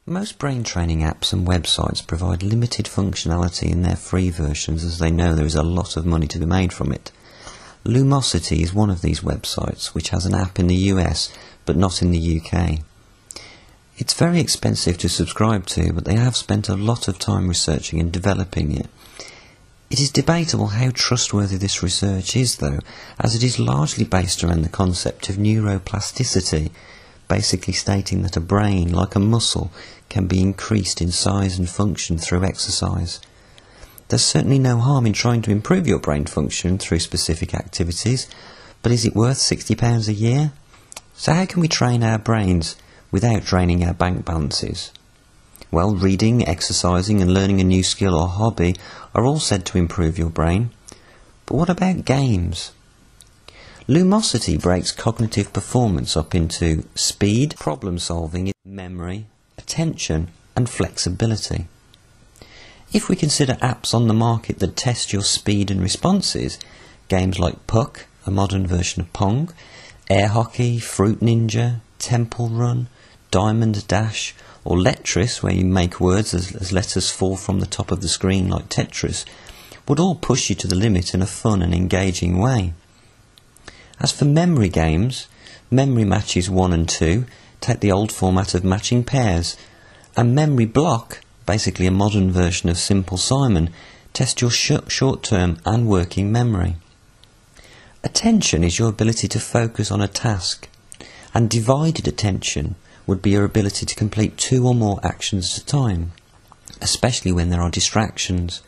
Most brain training apps and websites provide limited functionality in their free versions, as they know there is a lot of money to be made from it. Lumosity is one of these websites, which has an app in the US but not in the UK. It's very expensive to subscribe to, but they have spent a lot of time researching and developing it. It is debatable how trustworthy this research is, though, as it is largely based around the concept of neuroplasticity, basically stating that a brain, like a muscle, can be increased in size and function through exercise. There's certainly no harm in trying to improve your brain function through specific activities, but is it worth £60 a year? So how can we train our brains without draining our bank balances? Well, reading, exercising and learning a new skill or hobby are all said to improve your brain. But what about games? Lumosity breaks cognitive performance up into speed, problem solving, memory, attention and flexibility. If we consider apps on the market that test your speed and responses, games like Puck, a modern version of Pong, Air Hockey, Fruit Ninja, Temple Run, Diamond Dash, or Letris, where you make words as letters fall from the top of the screen like Tetris, would all push you to the limit in a fun and engaging way. As for memory games, Memory Matches 1 and 2 take the old format of matching pairs, and Memory Block, basically a modern version of Simple Simon, test your short-term and working memory. Attention is your ability to focus on a task, and divided attention would be your ability to complete 2 or more actions at a time, especially when there are distractions.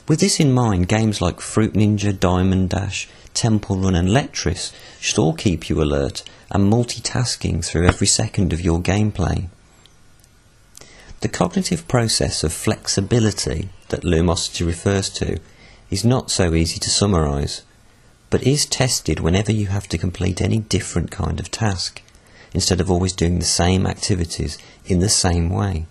With this in mind, games like Fruit Ninja, Diamond Dash, Temple Run and Letris should all keep you alert and multitasking through every second of your gameplay. The cognitive process of flexibility that Lumosity refers to is not so easy to summarise, but is tested whenever you have to complete any different kind of task, instead of always doing the same activities in the same way.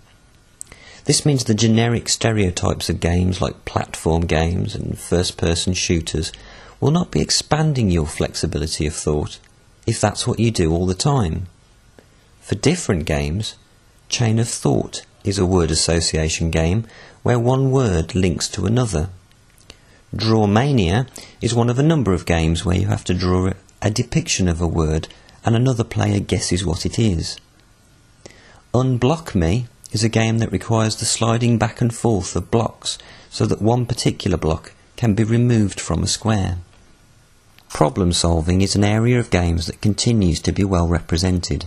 This means the generic stereotypes of games like platform games and first-person shooters will not be expanding your flexibility of thought if that's what you do all the time. For different games, Chain of Thought is a word association game where one word links to another. Drawmania is one of a number of games where you have to draw a depiction of a word and another player guesses what it is. Unblock Me is a game that requires the sliding back and forth of blocks so that one particular block can be removed from a square. Problem solving is an area of games that continues to be well represented,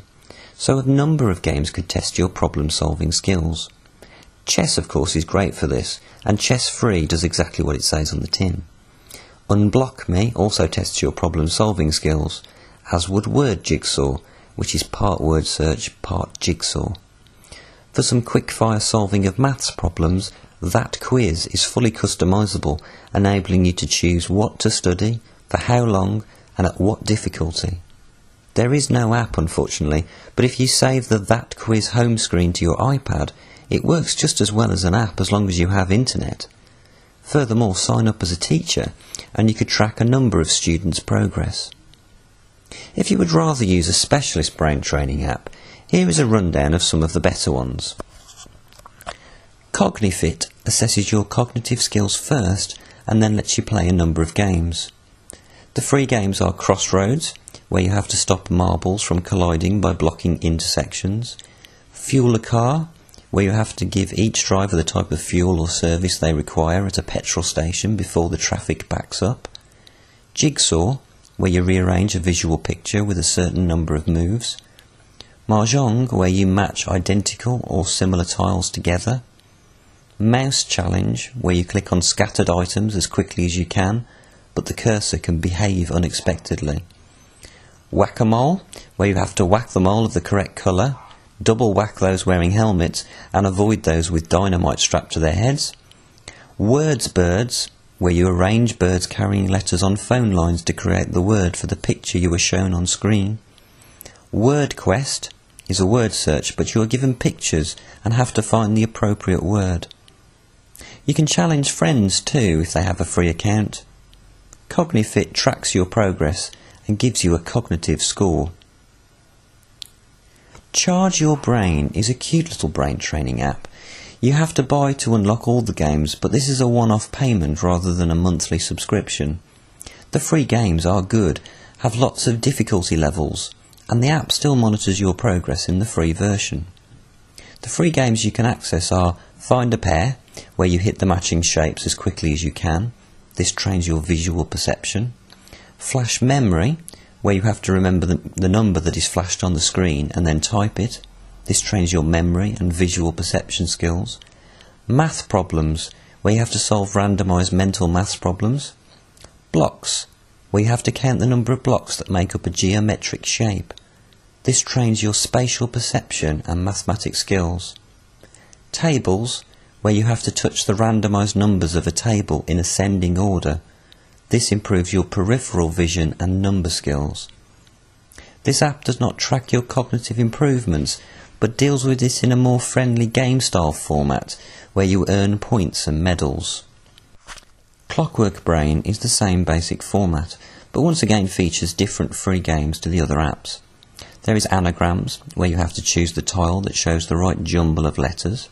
so a number of games could test your problem solving skills. Chess, of course, is great for this, and Chess Free does exactly what it says on the tin. Unblock Me also tests your problem solving skills, as would Word Jigsaw, which is part word search, part jigsaw. For some quick-fire solving of maths problems, That Quiz is fully customisable, enabling you to choose what to study, for how long, and at what difficulty. There is no app, unfortunately, but if you save the That Quiz home screen to your iPad, it works just as well as an app as long as you have internet. Furthermore, sign up as a teacher, and you could track a number of students' progress. If you would rather use a specialist brain training app, here is a rundown of some of the better ones. Cognifit assesses your cognitive skills first and then lets you play a number of games. The free games are Crossroads, where you have to stop marbles from colliding by blocking intersections, Fuel a Car, where you have to give each driver the type of fuel or service they require at a petrol station before the traffic backs up, Jigsaw, where you rearrange a visual picture with a certain number of moves, Mahjong, where you match identical or similar tiles together, Mouse Challenge, where you click on scattered items as quickly as you can, but the cursor can behave unexpectedly, Whack-a-Mole, where you have to whack them all of the correct colour, double whack those wearing helmets and avoid those with dynamite strapped to their heads, Words Birds, where you arrange birds carrying letters on phone lines to create the word for the picture you are shown on screen, Word Quest is a word search, but you are given pictures and have to find the appropriate word. You can challenge friends too if they have a free account. Cognifit tracks your progress and gives you a cognitive score. Charge Your Brain is a cute little brain training app. You have to buy to unlock all the games, but this is a one-off payment rather than a monthly subscription. The free games are good, have lots of difficulty levels, and the app still monitors your progress in the free version. The free games you can access are Find a Pair, where you hit the matching shapes as quickly as you can. This trains your visual perception. Flash Memory, where you have to remember the number that is flashed on the screen and then type it. This trains your memory and visual perception skills. Math Problems, where you have to solve randomised mental maths problems. Blocks, where you have to count the number of blocks that make up a geometric shape. This trains your spatial perception and mathematic skills. Tables, where you have to touch the randomised numbers of a table in ascending order. This improves your peripheral vision and number skills. This app does not track your cognitive improvements, but deals with this in a more friendly game-style format, where you earn points and medals. Clockwork Brain is the same basic format, but once again features different free games to the other apps. There is Anagrams, where you have to choose the tile that shows the right jumble of letters.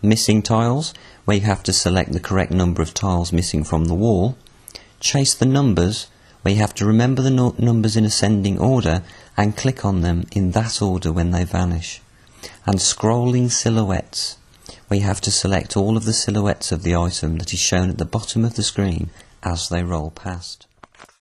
Missing Tiles, where you have to select the correct number of tiles missing from the wall. Chase the Numbers, where you have to remember the numbers in ascending order and click on them in that order when they vanish. And Scrolling Silhouettes, where you have to select all of the silhouettes of the item that is shown at the bottom of the screen as they roll past.